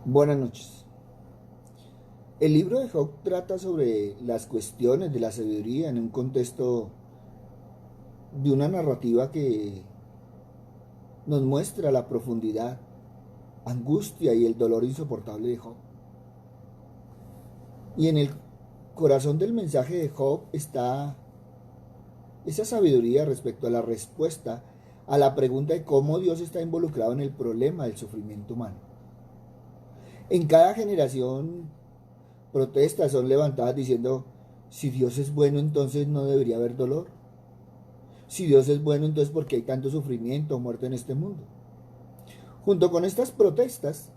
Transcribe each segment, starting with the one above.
Buenas noches. El libro de Job trata sobre las cuestiones de la sabiduría en un contexto de una narrativa que nos muestra la profundidad, angustia y el dolor insoportable de Job. Y en el corazón del mensaje de Job está esa sabiduría respecto a la respuesta a la pregunta de cómo Dios está involucrado en el problema del sufrimiento humano. En cada generación protestas son levantadas diciendo, si Dios es bueno, entonces no debería haber dolor. Si Dios es bueno, entonces ¿por qué hay tanto sufrimiento o muerte en este mundo? Junto con estas protestas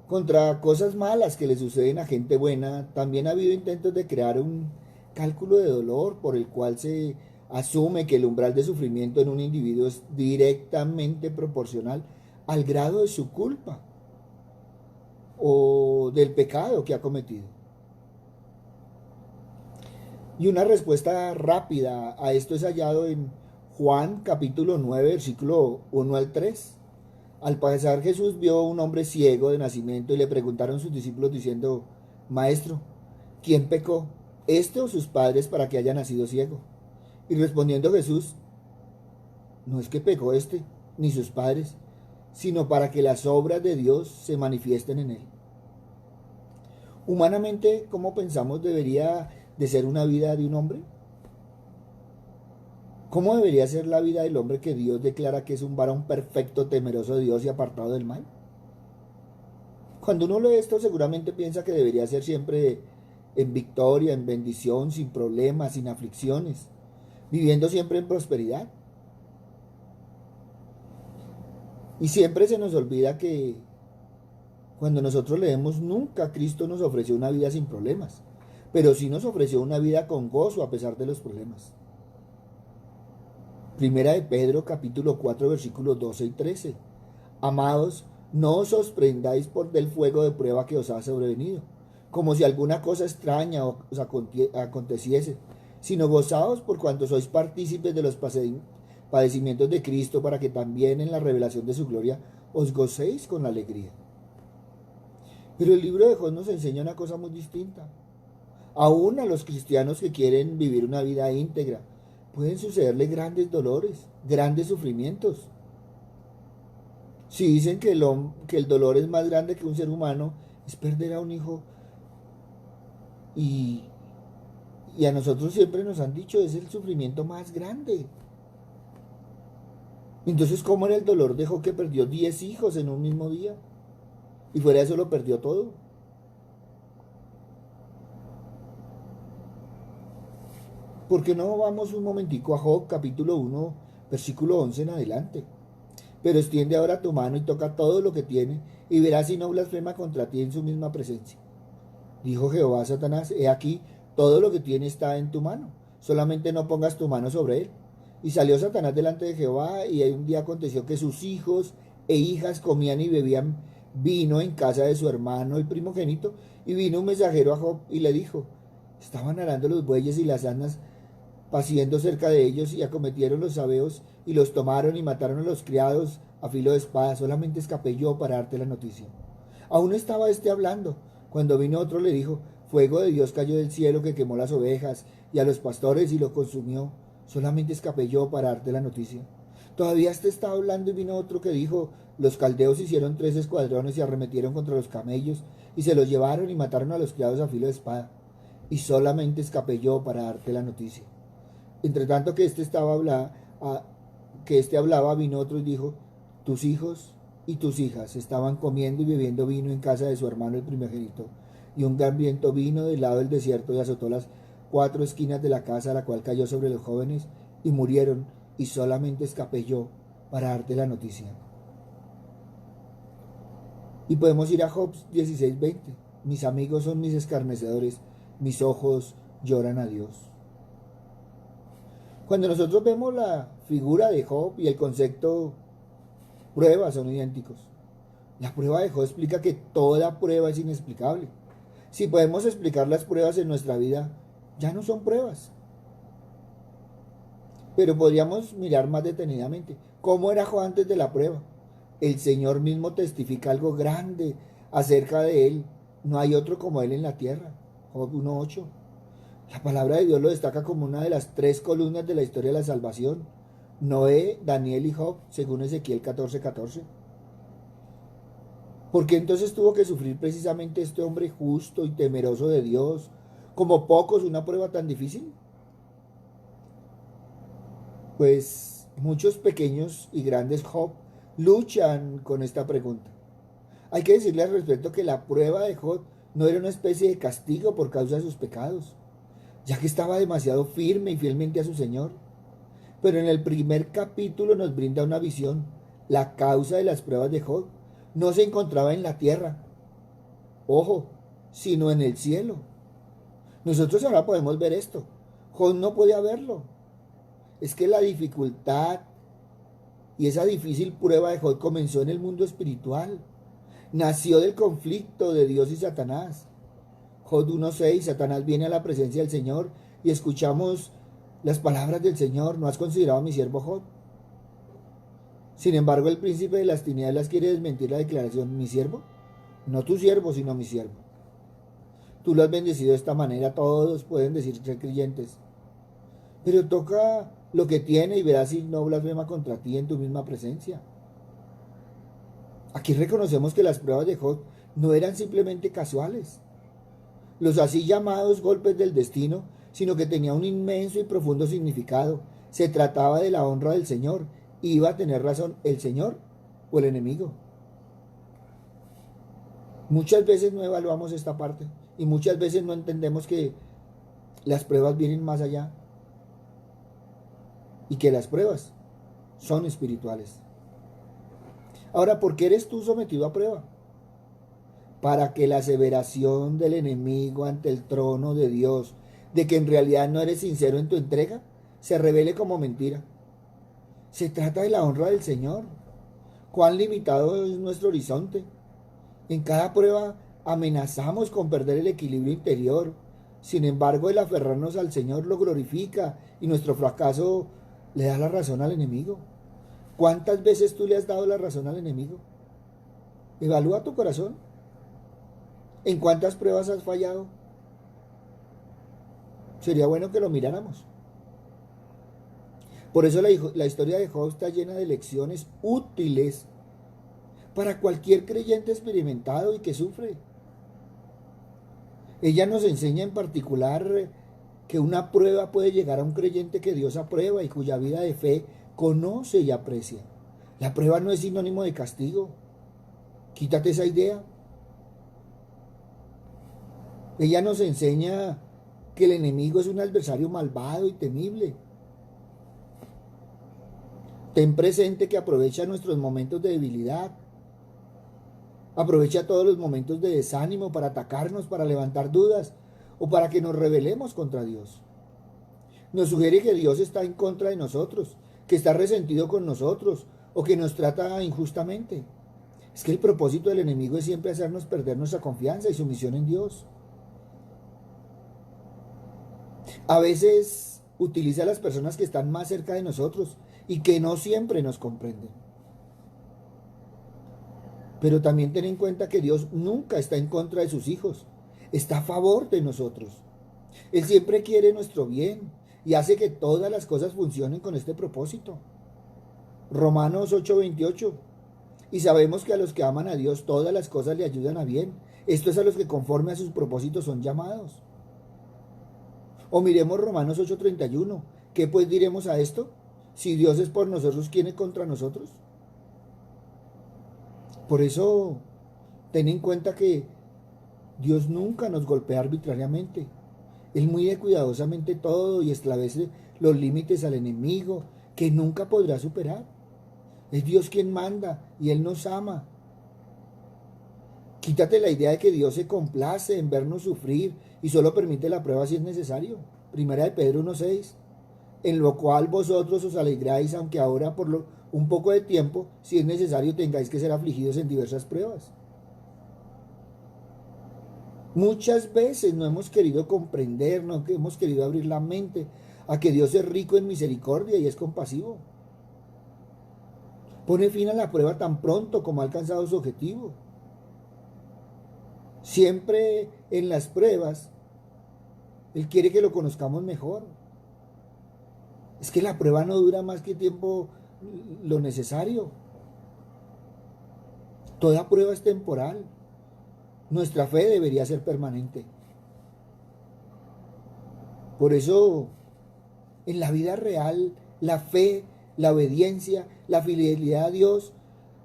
contra cosas malas que le suceden a gente buena, también ha habido intentos de crear un cálculo de dolor por el cual se asume que el umbral de sufrimiento en un individuo es directamente proporcional al grado de su culpa o del pecado que ha cometido. Y una respuesta rápida a esto es hallado en Juan capítulo 9, versículo 1 al 3. Al pasar Jesús vio a un hombre ciego de nacimiento y le preguntaron sus discípulos diciendo, Maestro, ¿quién pecó, este o sus padres, para que haya nacido ciego? Y respondiendo Jesús, no es que pecó este, ni sus padres, sino para que las obras de Dios se manifiesten en él. Humanamente, ¿cómo pensamos debería de ser una vida de un hombre? ¿Cómo debería ser la vida del hombre que Dios declara que es un varón perfecto, temeroso de Dios y apartado del mal? Cuando uno lee esto seguramente piensa que debería ser siempre en victoria, en bendición, sin problemas, sin aflicciones, viviendo siempre en prosperidad. Y siempre se nos olvida que cuando nosotros leemos nunca Cristo nos ofreció una vida sin problemas, pero sí nos ofreció una vida con gozo a pesar de los problemas. Primera de Pedro capítulo 4 versículos 12 y 13. Amados, no os sorprendáis por del fuego de prueba que os ha sobrevenido, como si alguna cosa extraña os aconteciese, sino gozaos por cuanto sois partícipes de los padecimientos de Cristo, para que también en la revelación de su gloria os gocéis con la alegría. Pero el libro de Job nos enseña una cosa muy distinta. Aún a los cristianos que quieren vivir una vida íntegra, pueden sucederle grandes dolores, grandes sufrimientos. Si dicen que el dolor es más grande que un ser humano, es perder a un hijo. Y, y a nosotros siempre nos han dicho, es el sufrimiento más grande. Entonces, ¿cómo era el dolor de Job, que perdió 10 hijos en un mismo día? Y fuera de eso lo perdió todo. ¿Por qué no vamos un momentico a Job capítulo 1, versículo 11 en adelante? Pero extiende ahora tu mano y toca todo lo que tiene, y verás si no blasfema contra ti en su misma presencia. Dijo Jehová a Satanás, he aquí, todo lo que tiene está en tu mano, solamente no pongas tu mano sobre él. Y salió Satanás delante de Jehová, y un día aconteció que sus hijos e hijas comían y bebían vino en casa de su hermano el primogénito, y vino un mensajero a Job y le dijo, estaban arando los bueyes y las asnas paciendo cerca de ellos, y acometieron los sabeos y los tomaron y mataron a los criados a filo de espada. Solamente escapé yo para darte la noticia. Aún estaba este hablando, cuando vino otro le dijo, fuego de Dios cayó del cielo que quemó las ovejas y a los pastores y lo consumió. Solamente escapé yo para darte la noticia. Todavía este estaba hablando y vino otro que dijo, los caldeos hicieron 3 escuadrones y arremetieron contra los camellos y se los llevaron y mataron a los criados a filo de espada. Y solamente escapé yo para darte la noticia. Entre tanto que este hablaba, vino otro y dijo, tus hijos y tus hijas estaban comiendo y bebiendo vino en casa de su hermano el primogénito, y un gran viento vino del lado del desierto y azotó las 4 esquinas de la casa, la cual cayó sobre los jóvenes y murieron, y solamente escapé yo para darte la noticia. Y podemos ir a Job 16:20. Mis amigos son mis escarnecedores, mis ojos lloran a Dios. Cuando nosotros vemos la figura de Job y el concepto prueba son idénticos. La prueba de Job explica que toda prueba es inexplicable. Si podemos explicar las pruebas en nuestra vida, ya no son pruebas. Pero podríamos mirar más detenidamente. ¿Cómo era Job antes de la prueba? El Señor mismo testifica algo grande acerca de él. No hay otro como él en la tierra. Job 1:8. La palabra de Dios lo destaca como una de las tres columnas de la historia de la salvación. Noé, Daniel y Job, según Ezequiel 14:14. ¿Por qué entonces tuvo que sufrir precisamente este hombre justo y temeroso de Dios, como pocos, una prueba tan difícil? Pues muchos pequeños y grandes Job luchan con esta pregunta. Hay que decirle al respecto que la prueba de Job no era una especie de castigo por causa de sus pecados, ya que estaba demasiado firme y fielmente a su Señor. Pero en el primer capítulo nos brinda una visión. La causa de las pruebas de Job no se encontraba en la tierra, ojo, sino en el cielo. Nosotros ahora podemos ver esto. Job no podía verlo. Es que la dificultad y esa difícil prueba de Job comenzó en el mundo espiritual. Nació del conflicto de Dios y Satanás. Job 1:6, Satanás viene a la presencia del Señor y escuchamos las palabras del Señor. ¿No has considerado a mi siervo Job? Sin embargo, el príncipe de las tinieblas quiere desmentir la declaración, ¿mi siervo? No tu siervo, sino mi siervo. Tú lo has bendecido de esta manera, todos pueden decir ser creyentes. Pero toca lo que tiene y verás si no blasfema contra ti en tu misma presencia. Aquí reconocemos que las pruebas de Job no eran simplemente casuales, los así llamados golpes del destino, sino que tenía un inmenso y profundo significado. Se trataba de la honra del Señor. ¿Iba a tener razón el Señor o el enemigo? Muchas veces no evaluamos esta parte y muchas veces no entendemos que las pruebas vienen más allá y que las pruebas son espirituales. Ahora, ¿por qué eres tú sometido a prueba? Para que la aseveración del enemigo ante el trono de Dios, de que en realidad no eres sincero en tu entrega, se revele como mentira. Se trata de la honra del Señor. Cuán limitado es nuestro horizonte. En cada prueba amenazamos con perder el equilibrio interior. Sin embargo, el aferrarnos al Señor lo glorifica y nuestro fracaso le da la razón al enemigo. ¿Cuántas veces tú le has dado la razón al enemigo? Evalúa tu corazón. ¿En cuántas pruebas has fallado? Sería bueno que lo miráramos. Por eso la historia de Job está llena de lecciones útiles para cualquier creyente experimentado y que sufre. Ella nos enseña en particular que una prueba puede llegar a un creyente que Dios aprueba y cuya vida de fe conoce y aprecia. La prueba no es sinónimo de castigo. Quítate esa idea. Ella nos enseña que el enemigo es un adversario malvado y temible. Ten presente que aprovecha nuestros momentos de debilidad. Aprovecha todos los momentos de desánimo para atacarnos, para levantar dudas o para que nos rebelemos contra Dios. Nos sugiere que Dios está en contra de nosotros, que está resentido con nosotros o que nos trata injustamente. Es que el propósito del enemigo es siempre hacernos perder nuestra confianza y sumisión en Dios. A veces utiliza a las personas que están más cerca de nosotros y que no siempre nos comprenden. Pero también ten en cuenta que Dios nunca está en contra de sus hijos, está a favor de nosotros. Él siempre quiere nuestro bien y hace que todas las cosas funcionen con este propósito. Romanos 8:28. Y sabemos que a los que aman a Dios todas las cosas le ayudan a bien. Esto es a los que conforme a sus propósitos son llamados. O miremos Romanos 8:31. ¿Qué pues diremos a esto? Si Dios es por nosotros, ¿quién es contra nosotros? Por eso, ten en cuenta que Dios nunca nos golpea arbitrariamente. Él mide cuidadosamente todo y establece los límites al enemigo que nunca podrá superar. Es Dios quien manda y Él nos ama. Quítate la idea de que Dios se complace en vernos sufrir y solo permite la prueba si es necesario. Primera de Pedro 1:6. En lo cual vosotros os alegráis, aunque ahora por un poco de tiempo, si es necesario, tengáis que ser afligidos en diversas pruebas. Muchas veces no hemos querido comprender, no hemos querido abrir la mente a que Dios es rico en misericordia y es compasivo. Pone fin a la prueba tan pronto como ha alcanzado su objetivo. Siempre en las pruebas, Él quiere que lo conozcamos mejor. Es que la prueba no dura más que tiempo lo necesario. Toda prueba es temporal. Nuestra fe debería ser permanente. Por eso, en la vida real, la fe, la obediencia, la fidelidad a Dios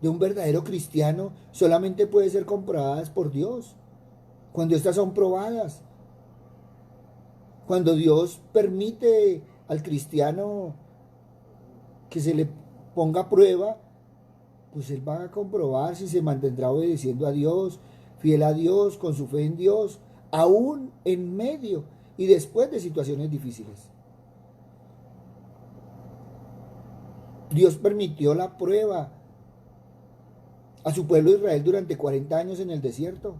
de un verdadero cristiano solamente puede ser comprobadas por Dios. Cuando estas son probadas, cuando Dios permite al cristiano que se le ponga a prueba, pues él va a comprobar si se mantendrá obedeciendo a Dios, fiel a Dios, con su fe en Dios, aún en medio y después de situaciones difíciles. Dios permitió la prueba a su pueblo Israel durante 40 años en el desierto.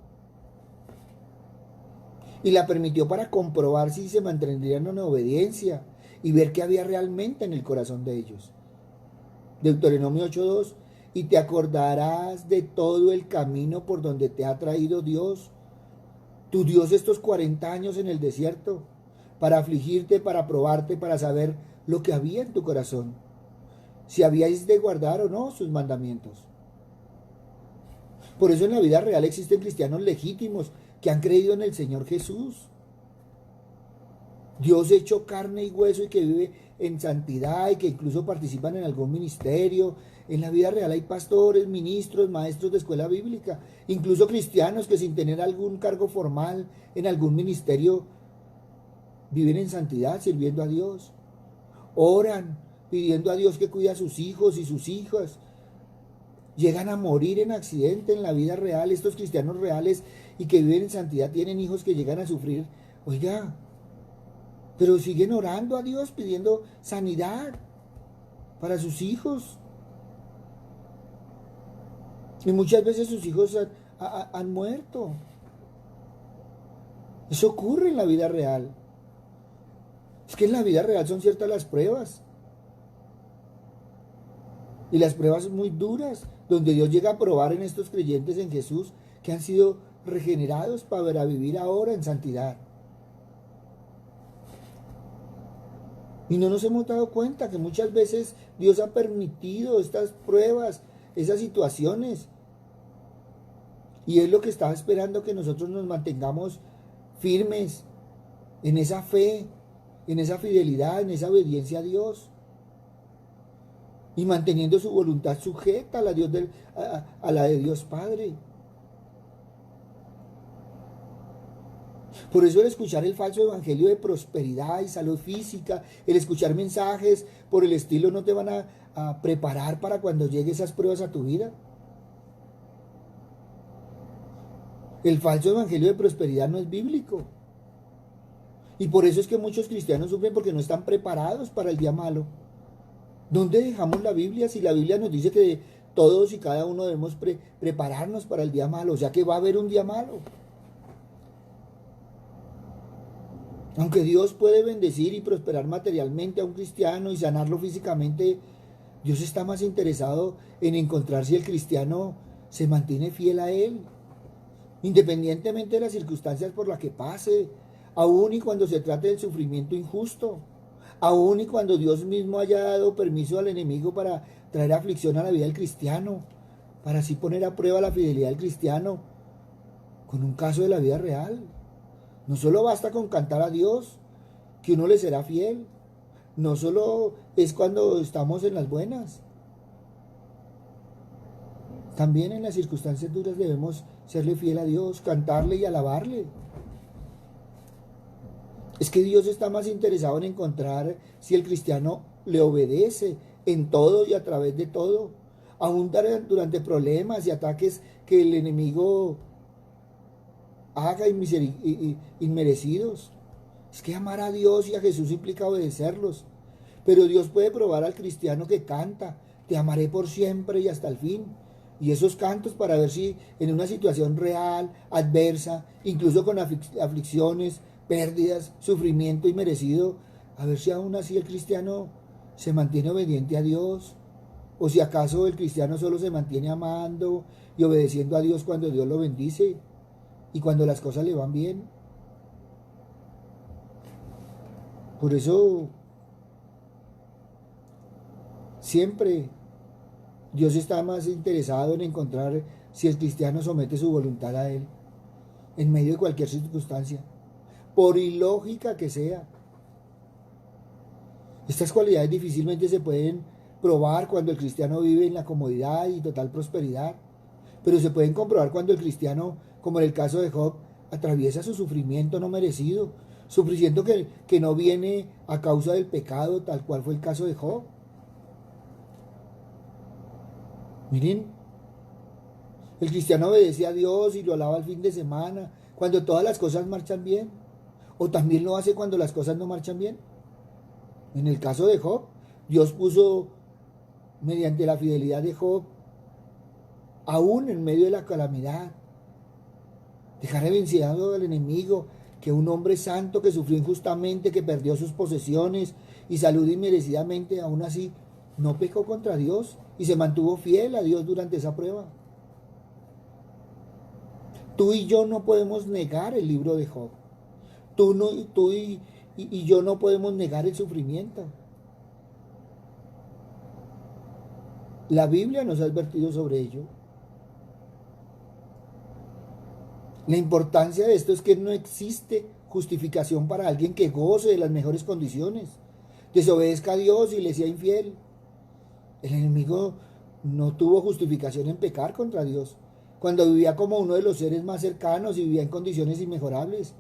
Y la permitió para comprobar si se mantendrían en obediencia y ver qué había realmente en el corazón de ellos. Deuteronomio 8:2: y te acordarás de todo el camino por donde te ha traído Dios, tu Dios, estos 40 años en el desierto, para afligirte, para probarte, para saber lo que había en tu corazón, si habíais de guardar o no sus mandamientos. Por eso en la vida real existen cristianos legítimos que han creído en el Señor Jesús. Dios hecho carne y hueso y que vive en santidad y que incluso participan en algún ministerio. En la vida real hay pastores, ministros, maestros de escuela bíblica, incluso cristianos que sin tener algún cargo formal en algún ministerio viven en santidad sirviendo a Dios. Oran pidiendo a Dios que cuide a sus hijos y sus hijas. Llegan a morir en accidente en la vida real. Estos cristianos reales y que viven en santidad tienen hijos que llegan a sufrir. Oiga, pero siguen orando a Dios pidiendo sanidad para sus hijos. Y muchas veces sus hijos han muerto. Eso ocurre en la vida real. Es que en la vida real son ciertas las pruebas. Y las pruebas muy duras, donde Dios llega a probar en estos creyentes en Jesús que han sido regenerados para vivir ahora en santidad. Y no nos hemos dado cuenta que muchas veces Dios ha permitido estas pruebas, esas situaciones. Y es lo que estaba esperando, que nosotros nos mantengamos firmes en esa fe, en esa fidelidad, en esa obediencia a Dios. Y manteniendo su voluntad sujeta a la de Dios Padre. Por eso el escuchar el falso evangelio de prosperidad y salud física, el escuchar mensajes por el estilo no te van a preparar para cuando lleguen esas pruebas a tu vida. El falso evangelio de prosperidad no es bíblico. Y por eso es que muchos cristianos sufren, porque no están preparados para el día malo. ¿Dónde dejamos la Biblia si la Biblia nos dice que todos y cada uno debemos prepararnos para el día malo? O sea que va a haber un día malo. Aunque Dios puede bendecir y prosperar materialmente a un cristiano y sanarlo físicamente, Dios está más interesado en encontrar si el cristiano se mantiene fiel a Él, independientemente de las circunstancias por las que pase, aun y cuando se trate del sufrimiento injusto. Aún y cuando Dios mismo haya dado permiso al enemigo para traer aflicción a la vida del cristiano, para así poner a prueba la fidelidad del cristiano con un caso de la vida real. No solo basta con cantar a Dios, que uno le será fiel. No solo es cuando estamos en las buenas. También en las circunstancias duras debemos serle fiel a Dios, cantarle y alabarle. Es que Dios está más interesado en encontrar si el cristiano le obedece en todo y a través de todo, aún durante problemas y ataques que el enemigo haga inmerecidos. Es que amar a Dios y a Jesús implica obedecerlos. Pero Dios puede probar al cristiano que canta: te amaré por siempre y hasta el fin. Y esos cantos para ver si en una situación real, adversa, incluso con aflicciones, pérdidas, sufrimiento inmerecido, a ver si aún así el cristiano se mantiene obediente a Dios, ¿O si acaso el cristiano solo se mantiene amando y obedeciendo a Dios cuando Dios lo bendice y cuando las cosas le van bien? Por eso siempre Dios está más interesado en encontrar si el cristiano somete su voluntad a Él en medio de cualquier circunstancia, por ilógica que sea. Estas cualidades difícilmente se pueden probar cuando el cristiano vive en la comodidad y total prosperidad, pero se pueden comprobar cuando el cristiano, como en el caso de Job, atraviesa su sufrimiento no merecido, sufrimiento que no viene a causa del pecado, tal cual fue el caso de Job. Miren, el cristiano obedece a Dios y lo alaba el fin de semana, cuando todas las cosas marchan bien, o también lo hace cuando las cosas no marchan bien. En el caso de Job, Dios puso, mediante la fidelidad de Job, aún en medio de la calamidad, dejar evidenciado al enemigo que un hombre santo que sufrió injustamente, que perdió sus posesiones y salud inmerecidamente, aún así no pecó contra Dios y se mantuvo fiel a Dios durante esa prueba. Tú y yo no podemos negar el libro de Job. Tú y yo no podemos negar el sufrimiento. La Biblia nos ha advertido sobre ello. La importancia de esto es que no existe justificación para alguien que goce de las mejores condiciones, desobedezca a Dios y le sea infiel. El enemigo no tuvo justificación en pecar contra Dios, cuando vivía como uno de los seres más cercanos y vivía en condiciones inmejorables.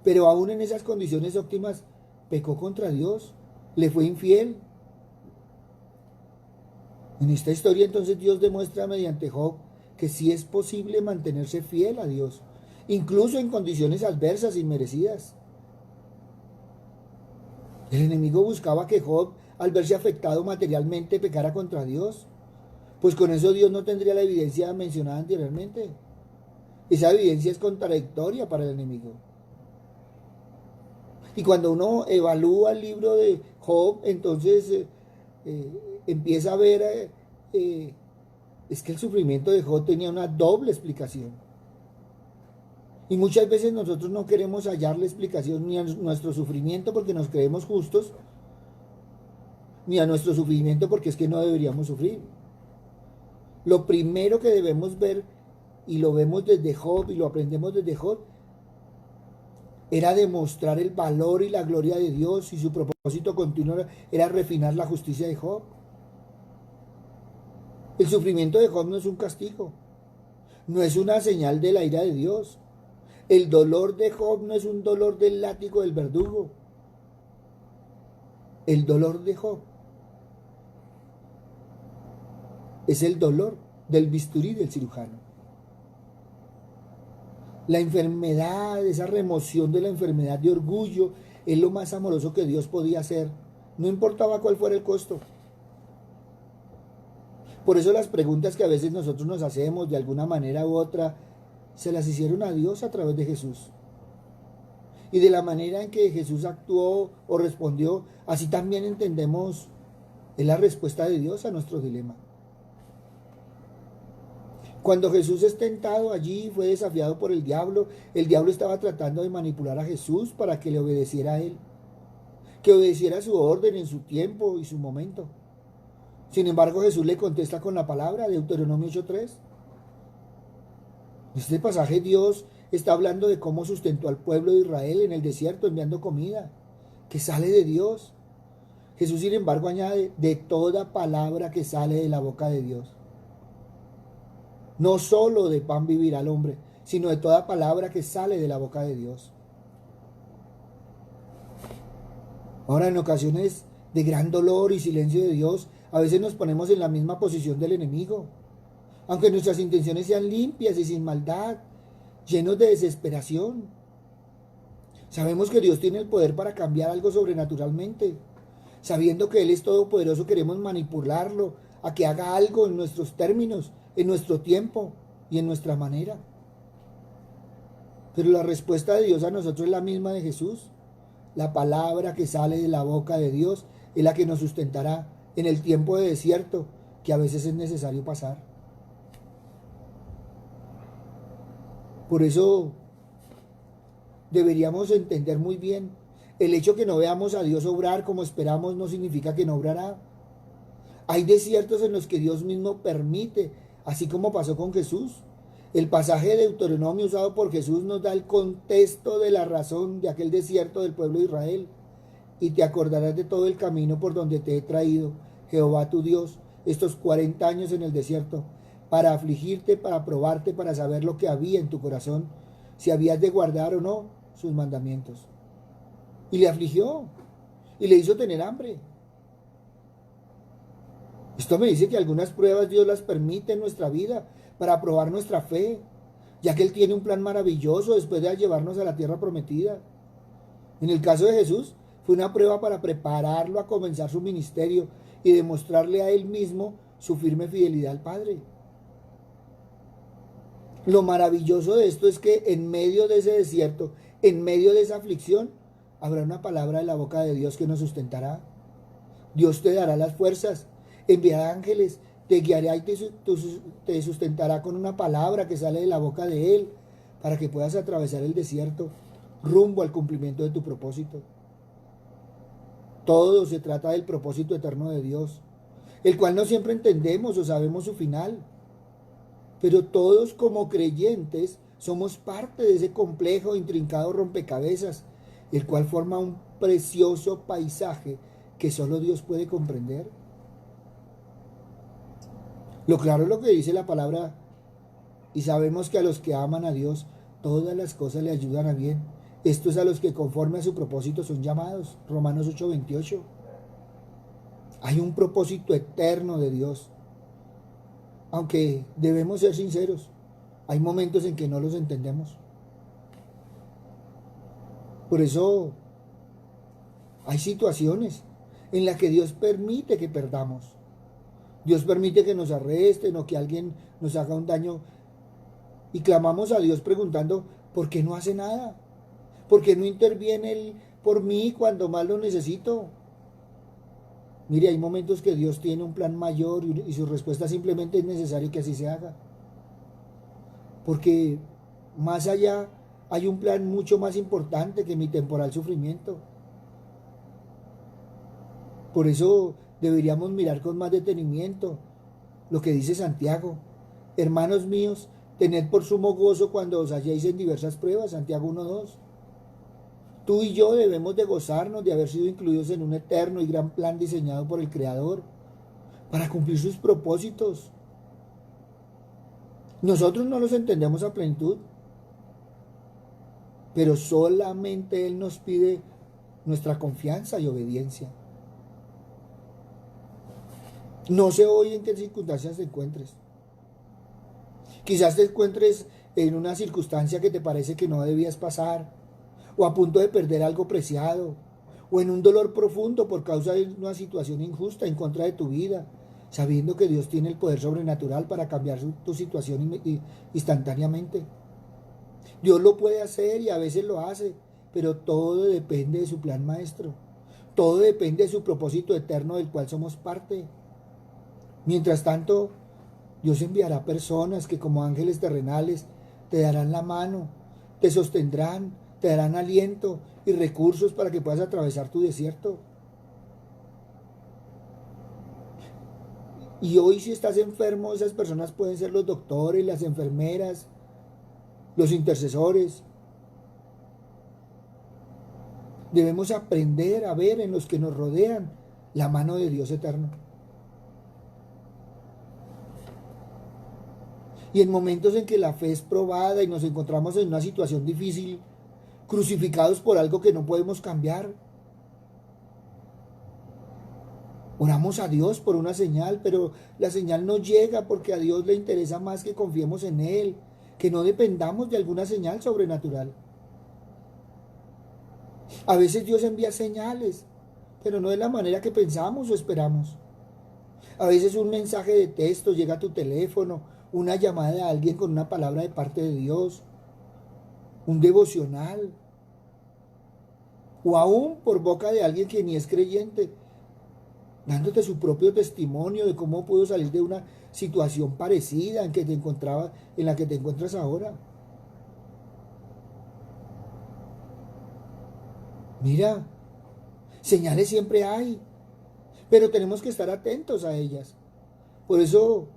Pero aún en esas condiciones óptimas, pecó contra Dios, le fue infiel. En esta historia entonces Dios demuestra mediante Job que sí es posible mantenerse fiel a Dios, incluso en condiciones adversas y inmerecidas. El enemigo buscaba que Job, al verse afectado materialmente, pecara contra Dios, pues con eso Dios no tendría la evidencia mencionada anteriormente. Esa evidencia es contradictoria para el enemigo. Y cuando uno evalúa el libro de Job, entonces empieza a ver es que el sufrimiento de Job tenía una doble explicación. Y muchas veces nosotros no queremos hallarle explicación ni a nuestro sufrimiento porque nos creemos justos, ni a nuestro sufrimiento porque es que no deberíamos sufrir. Lo primero que debemos ver, y lo vemos desde Job y lo aprendemos desde Job, era demostrar el valor y la gloria de Dios, y su propósito continuo era refinar la justicia de Job. El sufrimiento de Job no es un castigo, no es una señal de la ira de Dios. El dolor de Job no es un dolor del látigo del verdugo. El dolor de Job es el dolor del bisturí del cirujano. La enfermedad, esa remoción de la enfermedad de orgullo, es lo más amoroso que Dios podía hacer, no importaba cuál fuera el costo. Por eso las preguntas que a veces nosotros nos hacemos de alguna manera u otra, se las hicieron a Dios a través de Jesús. Y de la manera en que Jesús actuó o respondió, así también entendemos es la respuesta de Dios a nuestro dilema. Cuando Jesús es tentado allí, fue desafiado por el diablo estaba tratando de manipular a Jesús para que le obedeciera a él, que obedeciera su orden en su tiempo y su momento. Sin embargo, Jesús le contesta con la palabra, Deuteronomio 8:3. En este pasaje Dios está hablando de cómo sustentó al pueblo de Israel en el desierto enviando comida, que sale de Dios. Jesús, sin embargo, añade, de toda palabra que sale de la boca de Dios. No solo de pan vivirá el hombre, sino de toda palabra que sale de la boca de Dios. Ahora, en ocasiones de gran dolor y silencio de Dios, a veces nos ponemos en la misma posición del enemigo. Aunque nuestras intenciones sean limpias y sin maldad, llenos de desesperación. Sabemos que Dios tiene el poder para cambiar algo sobrenaturalmente. Sabiendo que Él es todopoderoso, queremos manipularlo a que haga algo en nuestros términos, en nuestro tiempo y en nuestra manera. Pero la respuesta de Dios a nosotros es la misma de Jesús. La palabra que sale de la boca de Dios es la que nos sustentará en el tiempo de desierto que a veces es necesario pasar. Por eso deberíamos entender muy bien, el hecho que no veamos a Dios obrar como esperamos no significa que no obrará. Hay desiertos en los que Dios mismo permite, así como pasó con Jesús. El pasaje de Deuteronomio usado por Jesús nos da el contexto de la razón de aquel desierto del pueblo de Israel. Y te acordarás de todo el camino por donde te he traído, Jehová tu Dios, estos 40 años en el desierto, para afligirte, para probarte, para saber lo que había en tu corazón, si habías de guardar o no sus mandamientos. Y le afligió, y le hizo tener hambre. Esto me dice que algunas pruebas Dios las permite en nuestra vida para probar nuestra fe, ya que Él tiene un plan maravilloso después de llevarnos a la tierra prometida. En el caso de Jesús, fue una prueba para prepararlo a comenzar su ministerio y demostrarle a Él mismo su firme fidelidad al Padre. Lo maravilloso de esto es que en medio de ese desierto, en medio de esa aflicción, habrá una palabra de la boca de Dios que nos sustentará. Dios te dará las fuerzas, enviará ángeles, te guiará y te sustentará con una palabra que sale de la boca de Él para que puedas atravesar el desierto rumbo al cumplimiento de tu propósito. Todo se trata del propósito eterno de Dios, el cual no siempre entendemos o sabemos su final. Pero todos como creyentes somos parte de ese complejo, intrincado rompecabezas, el cual forma un precioso paisaje que solo Dios puede comprender. Lo claro es lo que dice la palabra, y sabemos que a los que aman a Dios, todas las cosas le ayudan a bien. Esto es a los que conforme a su propósito son llamados. Romanos 8:28. Hay un propósito eterno de Dios. Aunque debemos ser sinceros, hay momentos en que no los entendemos. Por eso hay situaciones en las que Dios permite que perdamos. Dios permite que nos arresten o que alguien nos haga un daño. Y clamamos a Dios preguntando, ¿por qué no hace nada? ¿Por qué no interviene Él por mí cuando más lo necesito? Mire, hay momentos que Dios tiene un plan mayor y su respuesta simplemente es necesario que así se haga. Porque más allá hay un plan mucho más importante que mi temporal sufrimiento. Por eso deberíamos mirar con más detenimiento lo que dice Santiago. Hermanos míos, tened por sumo gozo cuando os halléis en diversas pruebas. Santiago 1:2. Tú y yo debemos de gozarnos de haber sido incluidos en un eterno y gran plan diseñado por el Creador para cumplir sus propósitos. Nosotros no los entendemos a plenitud, pero solamente Él nos pide nuestra confianza y obediencia. No sé hoy en qué circunstancias te encuentres. Quizás te encuentres en una circunstancia que te parece que no debías pasar, o a punto de perder algo preciado, o en un dolor profundo por causa de una situación injusta en contra de tu vida, sabiendo que Dios tiene el poder sobrenatural para cambiar tu situación instantáneamente. Dios lo puede hacer y a veces lo hace, pero todo depende de su plan maestro. Todo depende de su propósito eterno del cual somos parte. Mientras tanto, Dios enviará personas que como ángeles terrenales te darán la mano, te sostendrán, te darán aliento y recursos para que puedas atravesar tu desierto. Y hoy si estás enfermo, esas personas pueden ser los doctores, las enfermeras, los intercesores. Debemos aprender a ver en los que nos rodean la mano de Dios eterno. Y en momentos en que la fe es probada y nos encontramos en una situación difícil, crucificados por algo que no podemos cambiar, oramos a Dios por una señal, pero la señal no llega porque a Dios le interesa más que confiemos en Él, que no dependamos de alguna señal sobrenatural. A veces Dios envía señales, pero no de la manera que pensamos o esperamos. A veces un mensaje de texto llega a tu teléfono, una llamada de alguien con una palabra de parte de Dios, un devocional, o aún por boca de alguien que ni es creyente. dándote su propio testimonio de cómo pudo salir de una situación parecida en la que te encuentras ahora. Mira, señales siempre hay, pero tenemos que estar atentos a ellas. Por eso,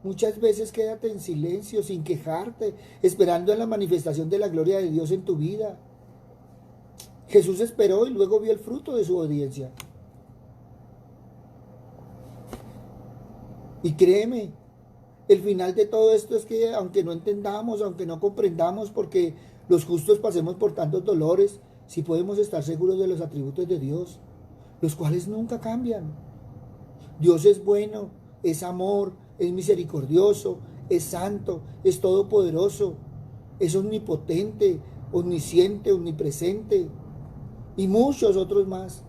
muchas veces quédate en silencio, sin quejarte, esperando en la manifestación de la gloria de Dios en tu vida. Jesús esperó y luego vio el fruto de su obediencia. Y créeme, el final de todo esto es que aunque no entendamos, aunque no comprendamos, porque los justos pasemos por tantos dolores, sí podemos estar seguros de los atributos de Dios, los cuales nunca cambian. Dios es bueno, es amor, es misericordioso, es santo, es todopoderoso, es omnipotente, omnisciente, omnipresente y muchos otros más.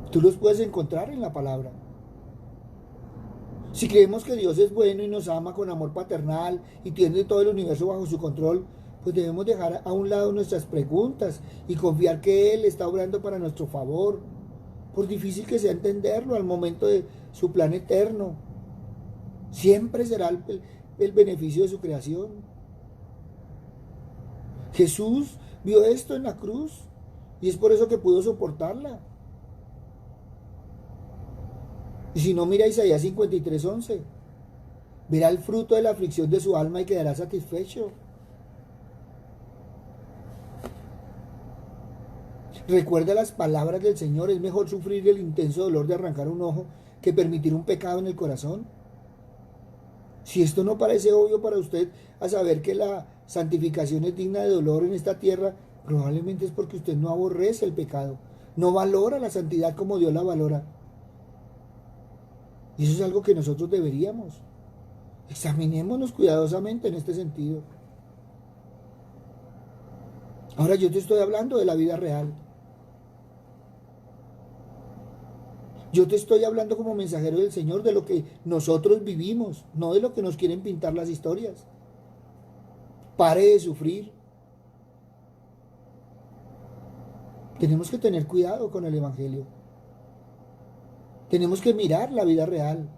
Tú los puedes encontrar en la palabra. Si creemos que Dios es bueno y nos ama con amor paternal y tiene todo el universo bajo su control, pues debemos dejar a un lado nuestras preguntas y confiar que Él está obrando para nuestro favor, por difícil que sea entenderlo al momento de su plan eterno. Siempre será el beneficio de su creación. Jesús vio esto en la cruz y es por eso que pudo soportarla. Y si no, mira Isaías 53:11. Verá el fruto de la aflicción de su alma y quedará satisfecho. Recuerda las palabras del Señor. Es mejor sufrir el intenso dolor de arrancar un ojo que permitir un pecado en el corazón. Si esto no parece obvio para usted, a saber que la santificación es digna de dolor en esta tierra, probablemente es porque usted no aborrece el pecado, no valora la santidad como Dios la valora. Y eso es algo que nosotros deberíamos. Examinémonos cuidadosamente en este sentido. Ahora yo te estoy hablando de la vida real. Yo te estoy hablando como mensajero del Señor de lo que nosotros vivimos, no de lo que nos quieren pintar las historias. Pare de sufrir. Tenemos que tener cuidado con el Evangelio. Tenemos que mirar la vida real.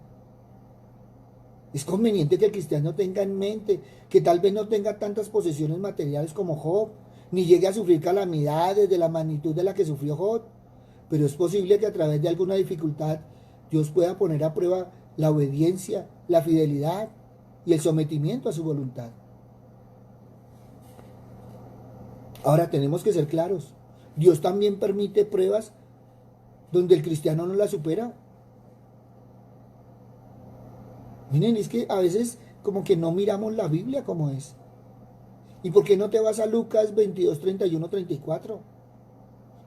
Es conveniente que el cristiano tenga en mente que tal vez no tenga tantas posesiones materiales como Job, ni llegue a sufrir calamidades de la magnitud de la que sufrió Job, pero es posible que a través de alguna dificultad Dios pueda poner a prueba la obediencia, la fidelidad y el sometimiento a su voluntad. Ahora tenemos que ser claros. Dios también permite pruebas donde el cristiano no la supera. Miren, es que a veces como que no miramos la Biblia como es. ¿Y por qué no te vas a Lucas 22, 31, 34?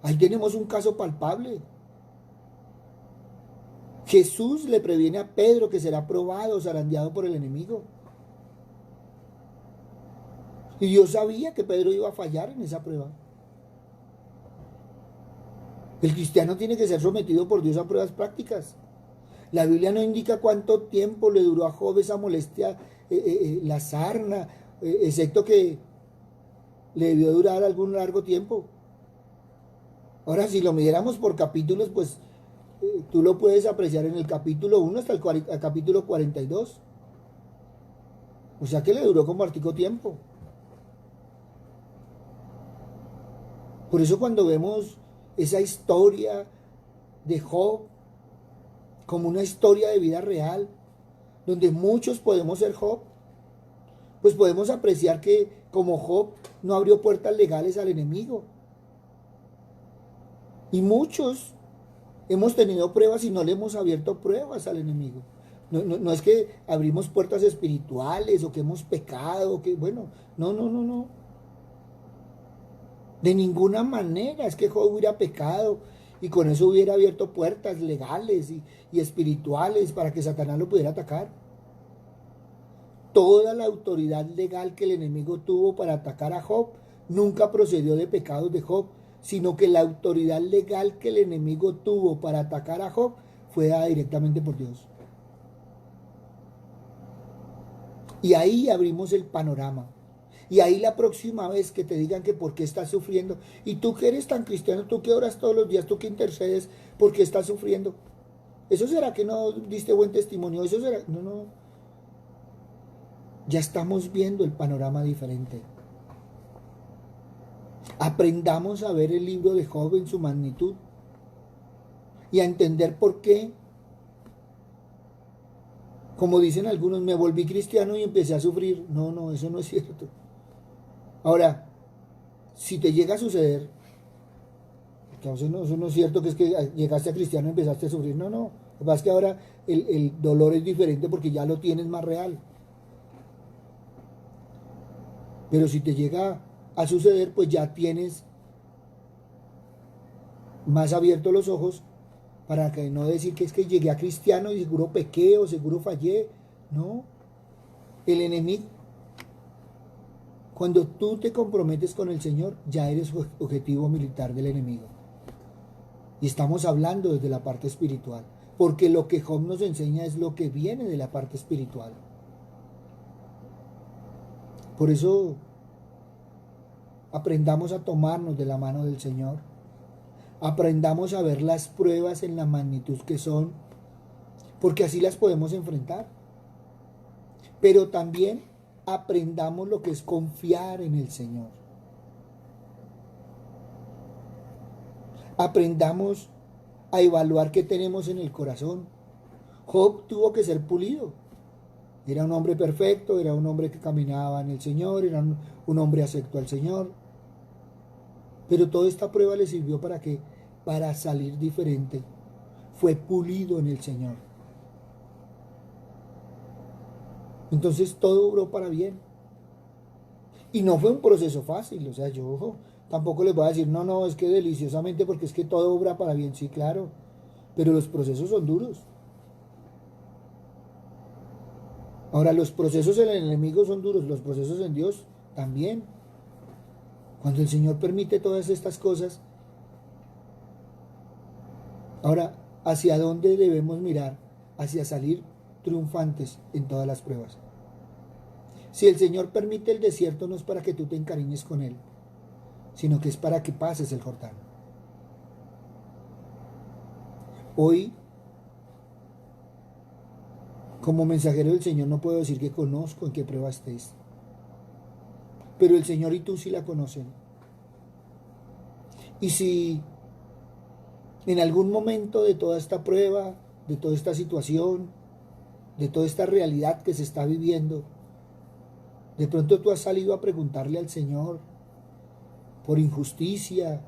Ahí tenemos un caso palpable. Jesús le previene a Pedro que será probado, zarandeado por el enemigo. Y Dios sabía que Pedro iba a fallar en esa prueba. El cristiano tiene que ser sometido por Dios a pruebas prácticas. La Biblia no indica cuánto tiempo le duró a Job esa molestia, la sarna, excepto que le debió durar algún largo tiempo. Ahora, si lo midiéramos por capítulos, pues tú lo puedes apreciar en el capítulo 1 hasta el capítulo 42. O sea que le duró como hartico tiempo. Por eso cuando vemos esa historia de Job como una historia de vida real, donde muchos podemos ser Job, pues podemos apreciar que como Job no abrió puertas legales al enemigo. Y muchos hemos tenido pruebas y no le hemos abierto pruebas al enemigo. No es que abrimos puertas espirituales o que hemos pecado, que bueno, no. De ninguna manera es que Job hubiera pecado y con eso hubiera abierto puertas legales y espirituales para que Satanás lo pudiera atacar. Toda la autoridad legal que el enemigo tuvo para atacar a Job nunca procedió de pecados de Job, sino que la autoridad legal que el enemigo tuvo para atacar a Job fue dada directamente por Dios. Y ahí abrimos el panorama. Y ahí la próxima vez que te digan que por qué estás sufriendo, y tú que eres tan cristiano, tú que oras todos los días, tú que intercedes, ¿por qué estás sufriendo? ¿Eso será que no diste buen testimonio? ¿Eso será? No, no. Ya estamos viendo el panorama diferente. Aprendamos a ver el libro de Job en su magnitud y a entender por qué, como dicen algunos, me volví cristiano y empecé a sufrir. No, no, eso no es cierto. Ahora, si te llega a suceder, entonces no, eso no es cierto que es que llegaste a cristiano y empezaste a sufrir. No, no. Lo que pasa es que ahora el dolor es diferente porque ya lo tienes más real. Pero si te llega a suceder, pues ya tienes más abiertos los ojos para que no decir que es que llegué a cristiano y seguro pequé o seguro fallé. No. El enemigo, cuando tú te comprometes con el Señor, ya eres objetivo militar del enemigo. Y estamos hablando desde la parte espiritual, porque lo que Job nos enseña es lo que viene de la parte espiritual. Por eso aprendamos a tomarnos de la mano del Señor. Aprendamos a ver las pruebas en la magnitud que son, porque así las podemos enfrentar. Pero también aprendamos lo que es confiar en el Señor. Aprendamos a evaluar qué tenemos en el corazón. Job tuvo que ser pulido. Era un hombre perfecto, era un hombre que caminaba en el Señor, era un hombre acepto al Señor. Pero toda esta prueba le sirvió para qué? Para salir diferente. Fue pulido en el Señor. Entonces todo obró para bien. Y no fue un proceso fácil. O sea, yo tampoco les voy a decir, no, no, es que deliciosamente porque es que todo obra para bien. Sí, claro. Pero los procesos son duros. Ahora, los procesos en el enemigo son duros. Los procesos en Dios también. Cuando el Señor permite todas estas cosas. Ahora, ¿hacia dónde debemos mirar? Hacia salir triunfantes en todas las pruebas. Si el Señor permite el desierto, no es para que tú te encariñes con Él, sino que es para que pases el Jordán. Hoy, como mensajero del Señor, no puedo decir que conozco en qué prueba estés, pero el Señor y tú sí la conocen. Y si en algún momento de toda esta prueba, de toda esta situación, de toda esta realidad que se está viviendo, de pronto tú has salido a preguntarle al Señor por injusticia,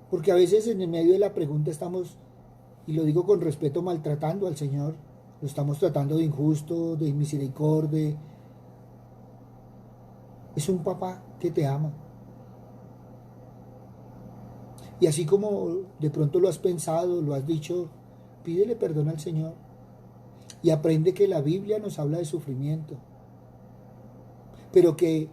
porque a veces en el medio de la pregunta estamos, y lo digo con respeto, maltratando al Señor, lo estamos tratando de injusto, de inmisericordia. Es un papá que te ama. Y así como de pronto lo has pensado, lo has dicho, pídele perdón al Señor. Y aprende que la Biblia nos habla de sufrimiento, pero que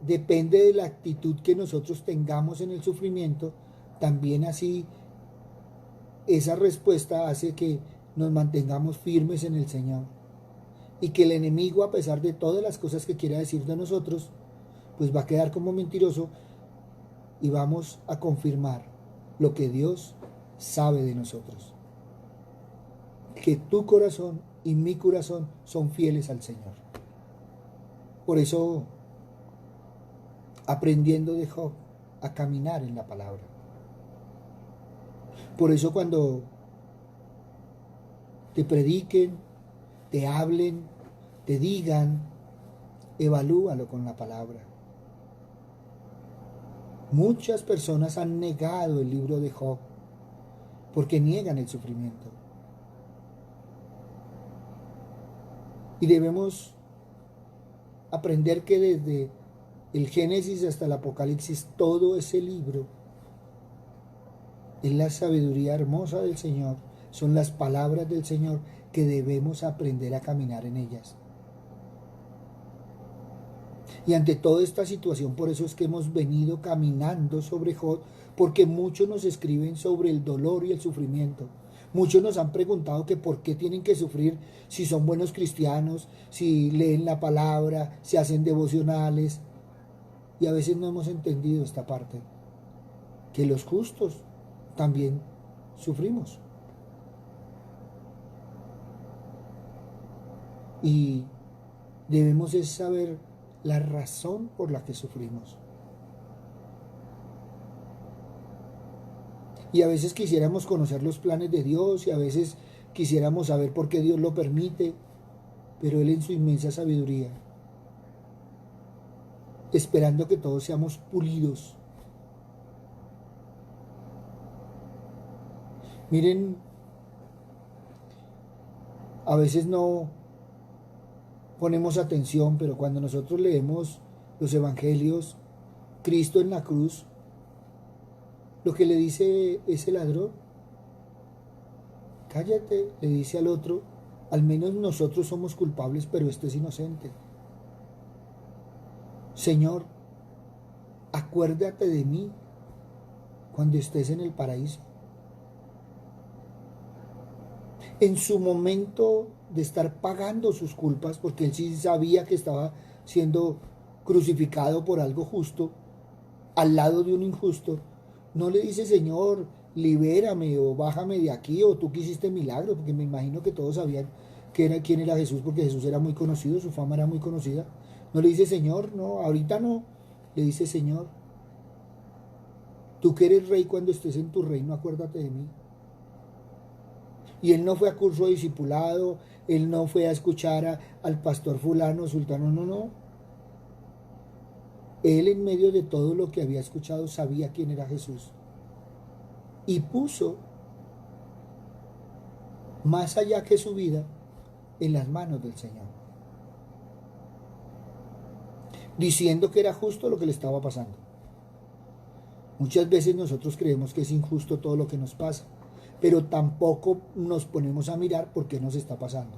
depende de la actitud que nosotros tengamos en el sufrimiento, también así esa respuesta hace que nos mantengamos firmes en el Señor. Y que el enemigo, a pesar de todas las cosas que quiera decir de nosotros, pues va a quedar como mentiroso y vamos a confirmar lo que Dios sabe de nosotros. Que tu corazón y mi corazón son fieles al Señor. Por eso, aprendiendo de Job a caminar en la palabra. Por eso cuando te prediquen, te hablen, te digan, evalúalo con la palabra. Muchas personas han negado el libro de Job porque niegan el sufrimiento. Y debemos aprender que desde el Génesis hasta el Apocalipsis, todo ese libro es la sabiduría hermosa del Señor, son las palabras del Señor que debemos aprender a caminar en ellas. Y ante toda esta situación, por eso es que hemos venido caminando sobre Job, porque muchos nos escriben sobre el dolor y el sufrimiento, Muchos nos han preguntado que por qué tienen que sufrir si son buenos cristianos, si leen la palabra, si hacen devocionales. Y a veces no hemos entendido esta parte, que los justos también sufrimos. Y debemos es saber la razón por la que sufrimos. Y a veces quisiéramos conocer los planes de Dios y a veces quisiéramos saber por qué Dios lo permite, pero Él en su inmensa sabiduría, esperando que todos seamos pulidos. Miren, a veces no ponemos atención, pero cuando nosotros leemos los evangelios, Cristo en la cruz, lo que le dice ese ladrón, cállate, le dice al otro, al menos nosotros somos culpables, pero este es inocente. Señor, acuérdate de mí cuando estés en el paraíso. En su momento de estar pagando sus culpas, porque él sí sabía que estaba siendo crucificado por algo justo, al lado de un injusto, no le dice, Señor, libérame o bájame de aquí, o tú que hiciste milagro, porque me imagino que todos sabían quién era Jesús, porque Jesús era muy conocido, su fama era muy conocida. No le dice, Señor, no, ahorita no. Le dice, Señor, tú que eres rey, cuando estés en tu reino, acuérdate de mí. Y él no fue a curso de discipulado, él no fue a escuchar al pastor fulano, sultano, no. Él, en medio de todo lo que había escuchado, sabía quién era Jesús. Y puso más allá que su vida en las manos del Señor, diciendo que era justo lo que le estaba pasando. Muchas veces nosotros creemos que es injusto todo lo que nos pasa, pero tampoco nos ponemos a mirar por qué nos está pasando.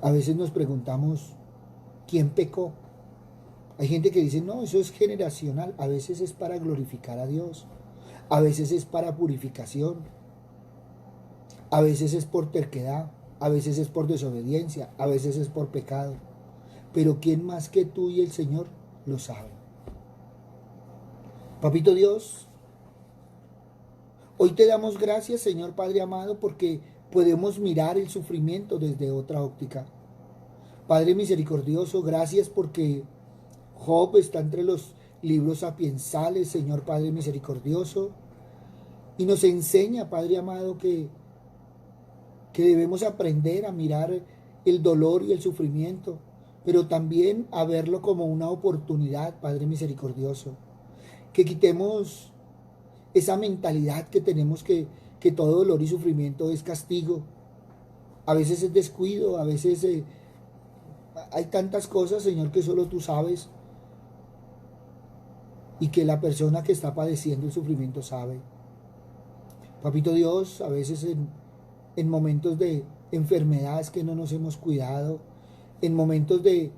A veces nos preguntamos, ¿quién pecó? Hay gente que dice, no, eso es generacional. A veces es para glorificar a Dios. A veces es para purificación. A veces es por terquedad. A veces es por desobediencia. A veces es por pecado. Pero ¿quién más que tú y el Señor lo sabe? Papito Dios, hoy te damos gracias, Señor Padre amado, porque podemos mirar el sufrimiento desde otra óptica. Padre misericordioso, gracias porque Job está entre los libros sapiensales, Señor Padre misericordioso, y nos enseña, Padre amado, que debemos aprender a mirar el dolor y el sufrimiento, pero también a verlo como una oportunidad, Padre misericordioso. Que quitemos esa mentalidad que tenemos que todo dolor y sufrimiento es castigo. A veces es descuido, a veces hay tantas cosas, Señor, que solo tú sabes y que la persona que está padeciendo el sufrimiento sabe. Papito Dios, a veces en momentos de enfermedades que no nos hemos cuidado, en momentos de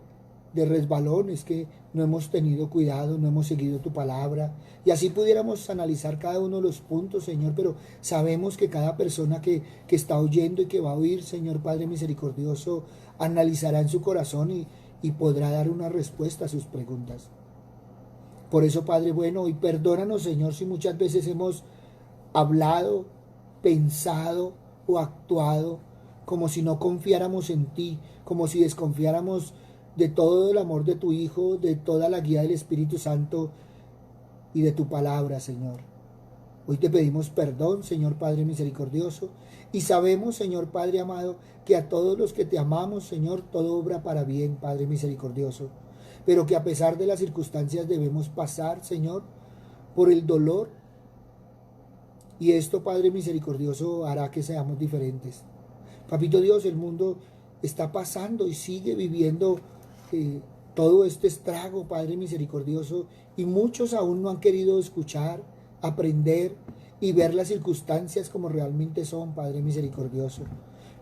resbalones que no hemos tenido cuidado, no hemos seguido tu palabra. Y así pudiéramos analizar cada uno de los puntos, Señor, pero sabemos que cada persona que está oyendo y que va a oír, Señor Padre misericordioso, analizará en su corazón y podrá dar una respuesta a sus preguntas. Por eso, Padre bueno, y perdónanos, Señor, si muchas veces hemos hablado, pensado o actuado como si no confiáramos en ti, como si desconfiáramos de todo el amor de tu Hijo, de toda la guía del Espíritu Santo y de tu palabra, Señor. Hoy te pedimos perdón, Señor Padre misericordioso, y sabemos, Señor Padre amado, que a todos los que te amamos, Señor, todo obra para bien, Padre misericordioso, pero que a pesar de las circunstancias debemos pasar, Señor, por el dolor, y esto, Padre misericordioso, hará que seamos diferentes. Papito Dios, el mundo está pasando y sigue viviendo todo este estrago, Padre misericordioso, y muchos aún no han querido escuchar, aprender y ver las circunstancias como realmente son, Padre misericordioso.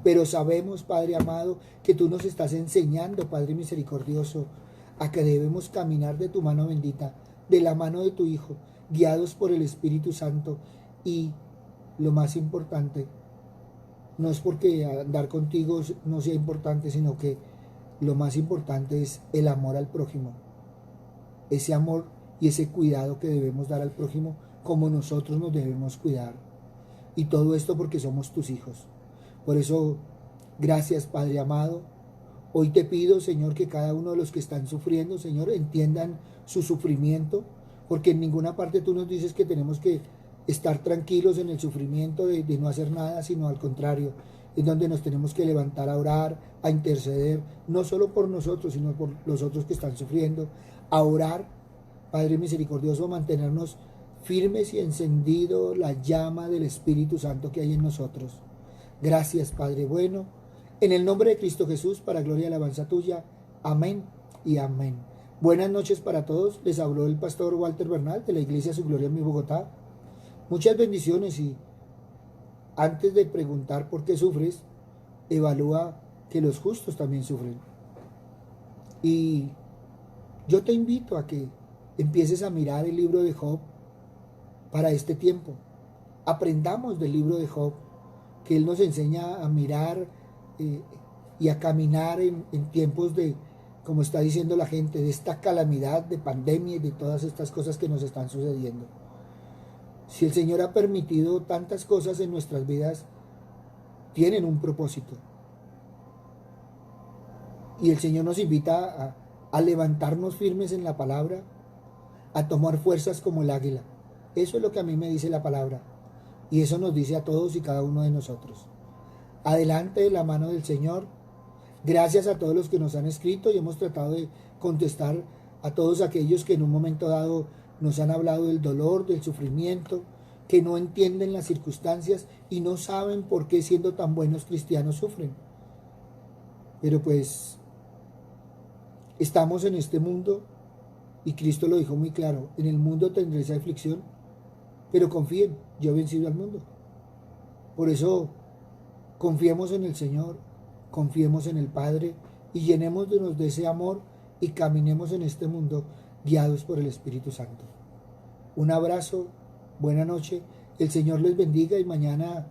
Pero sabemos, Padre amado, que tú nos estás enseñando, Padre misericordioso, a que debemos caminar de tu mano bendita, de la mano de tu Hijo, guiados por el Espíritu Santo. Y lo más importante, no es porque andar contigo no sea importante, sino que lo más importante es el amor al prójimo. Ese amor y ese cuidado que debemos dar al prójimo como nosotros nos debemos cuidar. Y todo esto porque somos tus hijos. Por eso, gracias Padre amado. Hoy te pido, Señor, que cada uno de los que están sufriendo, Señor, entiendan su sufrimiento, porque en ninguna parte tú nos dices que tenemos que estar tranquilos en el sufrimiento de no hacer nada, sino al contrario, es donde nos tenemos que levantar a orar, a interceder, no solo por nosotros, sino por los otros que están sufriendo, a orar, Padre misericordioso, a mantenernos firmes y encendido la llama del Espíritu Santo que hay en nosotros. Gracias, Padre bueno, en el nombre de Cristo Jesús, para gloria y alabanza tuya. Amén y amén. Buenas noches para todos. Les habló el pastor Walter Bernal de la Iglesia Su Gloria en mi Bogotá. Muchas bendiciones, y antes de preguntar por qué sufres, evalúa que los justos también sufren. Y yo te invito a que empieces a mirar el libro de Job para este tiempo. Aprendamos del libro de Job, que él nos enseña a mirar y a caminar en tiempos de, como está diciendo la gente, de esta calamidad, de pandemia y de todas estas cosas que nos están sucediendo. Si el Señor ha permitido tantas cosas en nuestras vidas, tienen un propósito. Y el Señor nos invita a levantarnos firmes en la palabra, a tomar fuerzas como el águila. Eso es lo que a mí me dice la palabra. Y eso nos dice a todos y cada uno de nosotros. Adelante de la mano del Señor. Gracias a todos los que nos han escrito, y hemos tratado de contestar a todos aquellos que en un momento dado nos han hablado del dolor, del sufrimiento, que no entienden las circunstancias y no saben por qué, siendo tan buenos cristianos, sufren. Pero pues estamos en este mundo, y Cristo lo dijo muy claro: en el mundo tendréis aflicción, pero confíen, yo he vencido al mundo. Por eso confiemos en el Señor, confiemos en el Padre, y llenémonos de ese amor y caminemos en este mundo guiados por el Espíritu Santo. Un abrazo, buena noche, el Señor les bendiga, y mañana,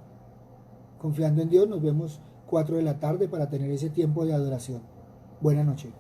confiando en Dios, nos vemos 4 de la tarde para tener ese tiempo de adoración. Buena noche.